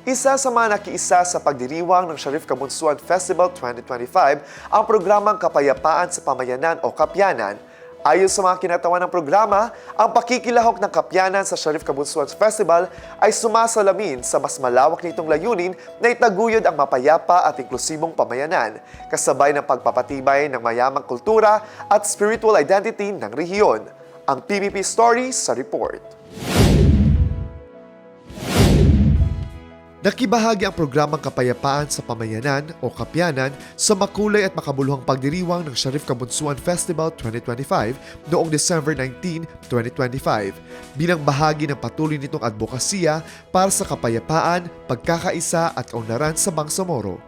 Isa sa mga nakiisa sa pagdiriwang ng Sharif Kabunsuan Festival 2025 ang programang Kapayapaan sa Pamayanan o Kapyanan. Ayon sa mga kinatawan ng programa, ang pakikilahok ng kapyanan sa Sharif Kabunsuan Festival ay sumasalamin sa mas malawak nitong layunin na itaguyod ang mapayapa at inklusibong pamayanan, kasabay ng pagpapatibay ng mayamang kultura at spiritual identity ng rehiyon. Ang PBP Story sa report. Nakibahagi ang programang Kapayapaan sa Pamayanan o Kapyanan sa makulay at makabuluhang pagdiriwang ng Sharif Kabunsuan Festival 2025 noong December 19, 2025 bilang bahagi ng patuloy nitong advokasya para sa kapayapaan, pagkakaisa at kaunlaran sa Bangsamoro.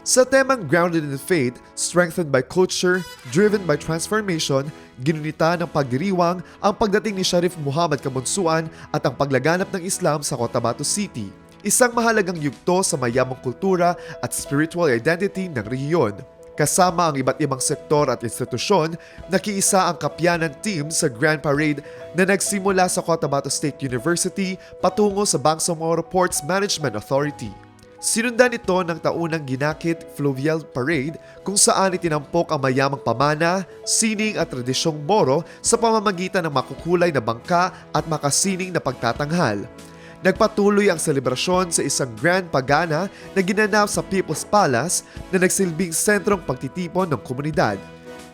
Sa temang Grounded in Faith, Strengthened by Culture, Driven by Transformation, ginunita ng pagdiriwang ang pagdating ni Sharif Muhammad Kabunsuan at ang paglaganap ng Islam sa Cotabato City. Isang mahalagang yugto sa mayamang kultura at spiritual identity ng rehiyon. Kasama ang iba't ibang sektor at institusyon, nakiisa ang kapyanan team sa Grand Parade na nagsimula sa Cotabato State University patungo sa Bangsamoro Ports Management Authority. Sinundan ito ng taunang Ginakit Fluvial Parade kung saan itinampok ang mayamang pamana, sining at tradisyong Moro sa pamamagitan ng makukulay na bangka at makasining na pagtatanghal. Nagpatuloy ang selebrasyon sa isang grand pagana na ginanap sa People's Palace na nagsilbing sentrong pagtitipon ng komunidad.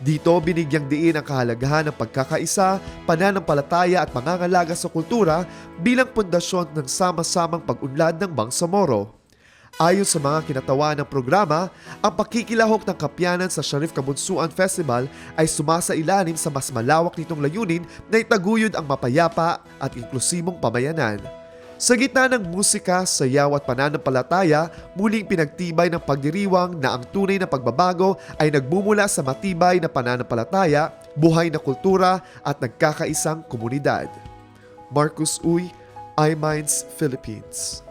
Dito binigyang diin ang kahalagahan ng pagkakaisa, pananampalataya at pangangalaga sa kultura bilang pundasyon ng sama-samang pag-unlad ng Bangsamoro. Ayon sa mga kinatawan ng programa, ang pakikilahok ng kapyanan sa Sharif Kabunsuan Festival ay sumasailalim sa mas malawak nitong layunin na itaguyod ang mapayapa at inklusibong pamayanan. Sa gitna ng musika, sayaw at pananampalataya, muling pinagtibay ng pagdiriwang na ang tunay na pagbabago ay nagmumula sa matibay na pananampalataya, buhay na kultura at nagkakaisang komunidad. Marcus Uy, iMinds Philippines.